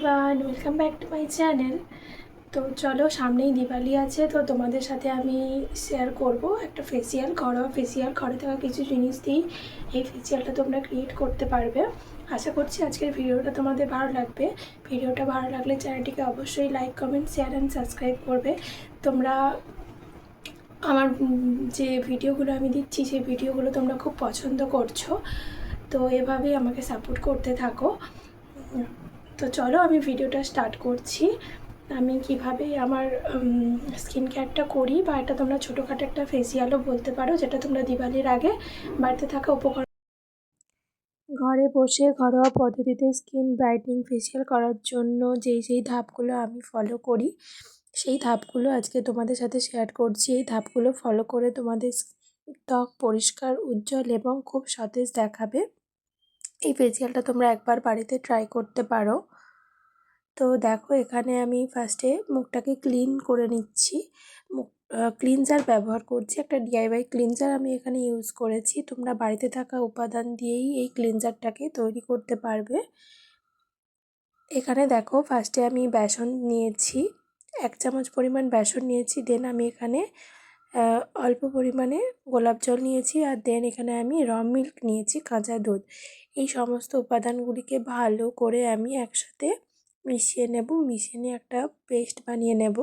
Everyone, welcome back to my channel. তো চলো, সামনেই দিওয়ালি আছে, তো তোমাদের সাথে আমি শেয়ার করব একটা ফেসিয়াল, ঘরোয়া ফেসিয়াল। ঘরে থাকা কিছু জিনিস দিয়েই এই ফেসিয়ালটা তোমরা ক্রিয়েট করতে পারবে। আশা করছি আজকের ভিডিওটা তোমাদের ভালো লাগবে। ভিডিওটা ভালো লাগলে চ্যানেলটিকে অবশ্যই like, comment, share and subscribe করবে। তোমরা আমার যে ভিডিওগুলো আমি দিচ্ছি সেই ভিডিওগুলো তোমরা খুব পছন্দ করছো, তো এভাবেই আমাকে সাপোর্ট করতে থাকো। তো চলো আমি ভিডিওটা স্টার্ট করছি। আমি কিভাবে আমার স্কিন কেয়ারটা করি, বা এটা তোমরা ছোটোখাটো একটা ফেসিয়ালও বলতে পারো, যেটা তোমরা দিওয়ালির আগে বাড়িতে থাকা উপকরণ ঘরে বসে ঘরোয়া পদ্ধতিতে স্কিন ব্রাইটনিং ফেসিয়াল করার জন্য যেই ধাপগুলো আমি ফলো করি, সেই ধাপগুলো আজকে তোমাদের সাথে শেয়ার করছি। এই ধাপগুলো ফলো করে তোমাদের ত্বক পরিষ্কার, উজ্জ্বল এবং খুব সতেজ দেখাবে। এই ফেসিয়ালটা তোমরা একবার বাড়িতে ট্রাই করতে পারো। তো দেখো, এখানে আমি ফার্স্টে মুখটাকে ক্লিন করে নিচ্ছি। মুখ ক্লিনজার ব্যবহার করছি, একটা ডিআইওয়াই ক্লিনজার আমি এখানে ইউজ করেছি। তোমরা বাড়িতে থাকা উপাদান দিয়েই এই ক্লিনজারটাকে তৈরি করতে পারবে। এখানে দেখো, ফার্স্টে আমি বেসন নিয়েছি, 1 চামচ পরিমাণ বেসন নিয়েছি। দেন আমি এখানে অল্প পরিমাণে গোলাপ জল নিয়েছি, আর দেন এখানে আমি র মিল্ক নিয়েছি, কাঁচা দুধ। এই সমস্ত উপাদানগুলিকে ভালো করে আমি একসাথে মিশিয়ে নেব। মিশিয়ে নিয়ে একটা পেস্ট বানিয়ে নেব।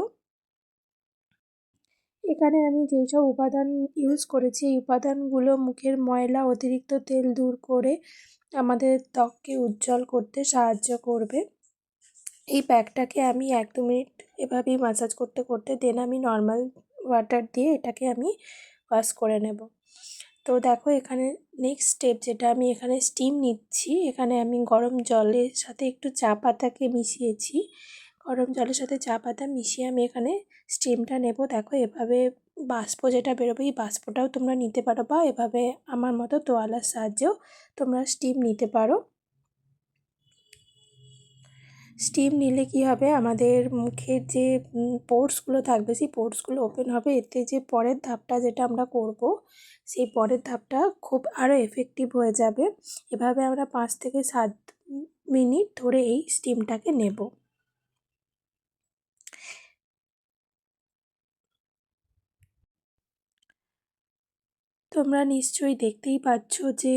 এখানে আমি যেই সব উপাদান ইউজ করেছি, এই উপাদানগুলো মুখের ময়লা, অতিরিক্ত তেল দূর করে আমাদের ত্বককে উজ্জ্বল করতে সাহায্য করবে। এই প্যাকটাকে আমি 1-2 মিনিট এভাবেই ম্যাসাজ করতে করতে দেন আমি নর্মাল ওয়াটার দিয়ে এটাকে আমি ওয়াশ করে নেব। তো দেখো, এখানে নেক্সট স্টেপ যেটা, আমি এখানে স্টিম নিচ্ছি। এখানে আমি গরম জলের সাথে একটু চা পাতাকে মিশিয়েছি। গরম জলের সাথে চা পাতা মিশিয়ে আমি এখানে স্টিমটা নেব। দেখো, এভাবে বাষ্প যেটা বেরোবে, এই বাষ্পটাও তোমরা নিতে পারো, বা এভাবে আমার মতো তোয়ালার সাহায্যেও তোমরা স্টিম নিতে পারো। স্টিম নিলে কি হবে, আমাদের মুখের যে পোর্সগুলো থাকবে, সেই পোর্সগুলো ওপেন হবে। এতে যে পরের ধাপটা যেটা আমরা করব, সেই পরের ধাপটা খুব আরও এফেক্টিভ হয়ে যাবে। এভাবে আমরা 5 থেকে 7 মিনিট ধরে এই স্টিমটাকে নেব। তোমরা নিশ্চয়ই দেখতেই পাচ্ছ যে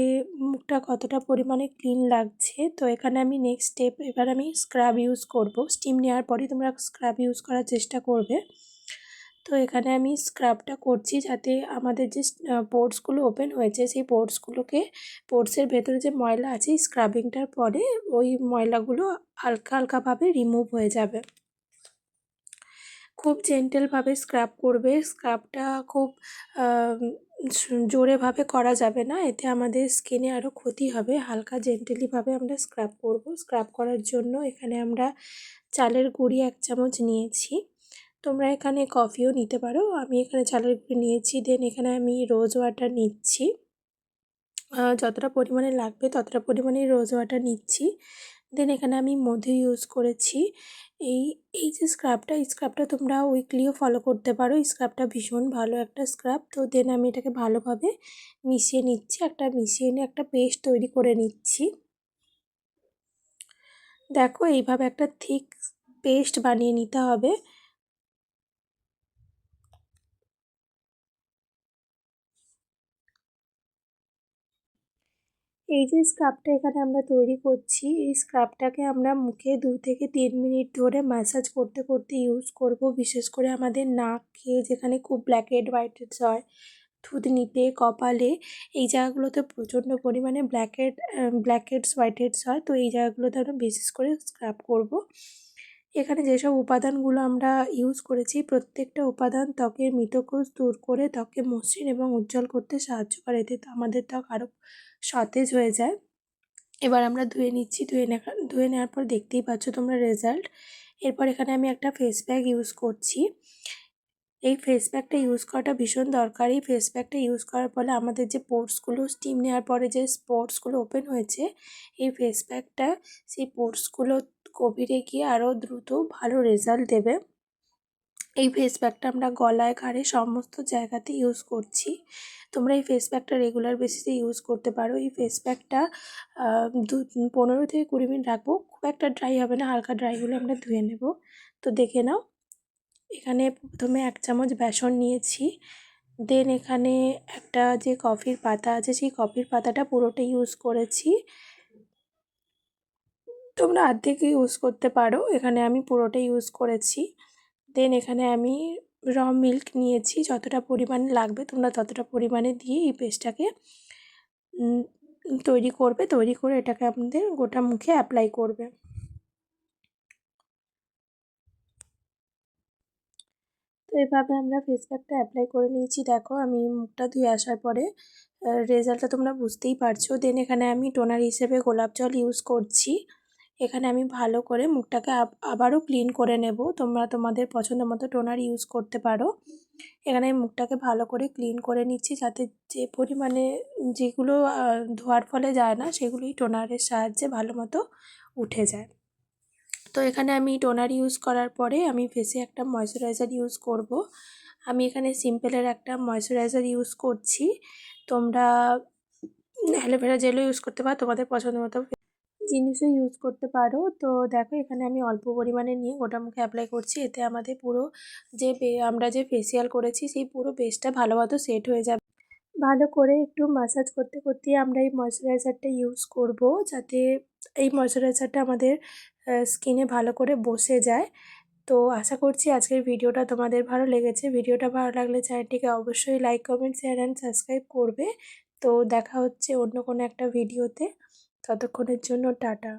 মুখটা কতটা পরিমাণে ক্লিন লাগছে। তো এখানে আমি নেক্সট স্টেপ, এবার আমি স্ক্রাব ইউজ করব। স্টিম নেওয়ার পরেই তোমরা স্ক্রাব ইউজ করার চেষ্টা করবে। তো এখানে আমি স্ক্রাবটা করছি যাতে আমাদের যে পোর্সগুলো ওপেন হয়েছে, সেই পোর্সের ভেতরে যে ময়লা আছে, স্ক্রাবিংটার পরে ওই ময়লাগুলো হালকা হালকাভাবে রিমুভ হয়ে যাবে। খুব জেন্টেলভাবে স্ক্রাব করবে। স্ক্রাবটা খুব জোরেভাবে করা যাবে না, এতে আমাদের স্কিনে আরও ক্ষতি হবে। হালকা জেন্টেলিভাবে আমরা স্ক্রাব করব। স্ক্রাব করার জন্য এখানে আমরা চালের গুঁড়ি 1 চামচ নিয়েছি। তোমরা এখানে কফিও নিতে পারো, আমি এখানে চালের গুঁড়ি নিয়েছি। দেন এখানে আমি রোজ ওয়াটার নিচ্ছি, যতটা পরিমাণে লাগবে ততটা পরিমাণেই রোজ ওয়াটার নিচ্ছি। দেন এখানে আমি মধু ইউজ করেছি। এই এই যে স্ক্রাবটা, এই স্ক্রাবটা তোমরা উইকলিও ফলো করতে পারো। এই স্ক্রাবটা ভীষণ ভালো একটা স্ক্রাব। তো দেন আমি এটাকে ভালোভাবে মিশিয়ে নিচ্ছি, মিশিয়ে নিয়ে একটা পেস্ট তৈরি করে নিচ্ছি। দেখো, এইভাবে একটা থিক পেস্ট বানিয়ে নিতে হবে। এই যে স্ক্রাবটা এখানে আমরা তৈরি করছি, এই স্ক্রাবটাকে আমরা মুখে 2 থেকে 3 মিনিট ধরে ম্যাসাজ করতে করতে ইউজ করব। বিশেষ করে আমাদের নাকে যেখানে খুব ব্ল্যাক হেড হোয়াইট হেডস হয়, থুতনিতে, কপালে, এই জায়গাগুলোতে প্রচণ্ড পরিমাণে ব্ল্যাক হেডস হোয়াইট হেডস হয়। তো এই জায়গাগুলোতে আমরা বিশেষ করে স্ক্রাব করব। এখানে যেসব উপাদানগুলো আমরা ইউজ করেছি, প্রত্যেকটা উপাদান ত্বকের মৃতকোষ দূর করে ত্বককে মসৃণ এবং উজ্জ্বল করতে সাহায্য করে। এতে আমাদের ত্বক আরও সতেজ হয়ে যায়। এবার আমরা ধুয়ে নিচ্ছি। ধুয়ে নেওয়ার পর দেখতেই পাচ্ছ তোমরা রেজাল্ট। এরপর এখানে আমি একটা ফেস প্যাক ইউজ করছি। এই ফেস প্যাকটা ইউজ করাটা ভীষণ দরকারি। ফেস প্যাকটা ইউজ করার ফলে আমাদের যে পোর্সগুলো, স্টিম নেওয়ার পরে যে পোর্সগুলো ওপেন হয়েছে, এই ফেস প্যাকটা সেই পোর্সগুলো গভীরে গিয়ে আরও দ্রুত ভালো রেজাল্ট দেবে। এই ফেস প্যাকটা আমরা গলায়, ঘাড়ে সমস্ত জায়গাতে ইউজ করছি। তোমরা এই ফেস প্যাকটা রেগুলার বেসিসে ইউজ করতে পারো। এই ফেস প্যাকটা 15 থেকে 20 মিনিট রাখবো। খুব একটা ড্রাই হবে না, হালকা ড্রাই হলে আমরা ধুয়ে নেব। তো দেখে নাও। এখানে প্রথমে 1 চামচ বেসন নিয়েছি। দেন এখানে একটা যে কফির পাতা আছে, সেই কফির পাতাটা পুরোটা ইউজ করেছি। তোমরা অর্ধেক ইউজ করতে পারো, এখানে আমি পুরোটা ইউজ করেছি। দেন এখানে আমি মিল্ক নিয়েছি, যতটা পরিমাণে লাগবে তোমরা ততটা পরিমাণে দিয়ে এই পেস্টটাকে তৈরি করবে। তৈরি করে এটাকে আমাদের গোটা মুখে অ্যাপ্লাই করবে। তো এভাবে আমরা ফেস প্যাকটা অ্যাপ্লাই করে নিয়েছি। দেখো আমি মুখটা ধুয়ে আসার পরে রেজাল্টটা তোমরা বুঝতেই পারছো। দেন এখানে আমি টোনার হিসেবে গোলাপ জল ইউজ করছি। এখানে আমি ভালো করে মুখটাকে আবারও ক্লিন করে নেব। তোমরা তোমাদের পছন্দ মতো টোনার ইউজ করতে পারো। এখানে আমি মুখটাকে ভালো করে ক্লিন করে নিচ্ছি, যাতে যে পরিমাণে যেগুলো ধোয়ার ফলে যায় না, সেগুলোই টোনারের সাহায্যে ভালো মতো উঠে যায়। তো এখানে আমি টোনার ইউজ করার পরে আমি ফেসে একটা ময়শ্চারাইজার ইউজ করব। আমি এখানে সিম্পলের একটা ময়শ্চারাইজার ইউজ করছি। তোমরা অ্যালোভেরা জেলও ইউজ করতে পারো, তোমাদের পছন্দ মতো জিনিসও ইউজ করতে পারো। তো দেখো এখানে আমি অল্প পরিমাণে নিয়ে গোটা মুখে অ্যাপ্লাই করছি। এতে আমাদের পুরো যে আমরা যে ফেসিয়াল করেছি সেই পুরো বেসটা ভালো মতো সেট হয়ে যাবে। ভালো করে একটু ম্যাসাজ করতে করতেই আমরা এই ময়শ্চারাইজারটা ইউজ করব, যাতে এই ময়শ্চারাইজারটা আমাদের স্কিনে ভালো করে বসে যায়। তো আশা করছি আজকের ভিডিওটা তোমাদের ভালো লেগেছে। ভিডিওটা ভালো লাগলে চ্যানেলটিকে অবশ্যই like, comment, share and subscribe করবে। তো দেখা হচ্ছে অন্য কোনো একটা ভিডিওতে। ততক্ষণের জন্য টাটা।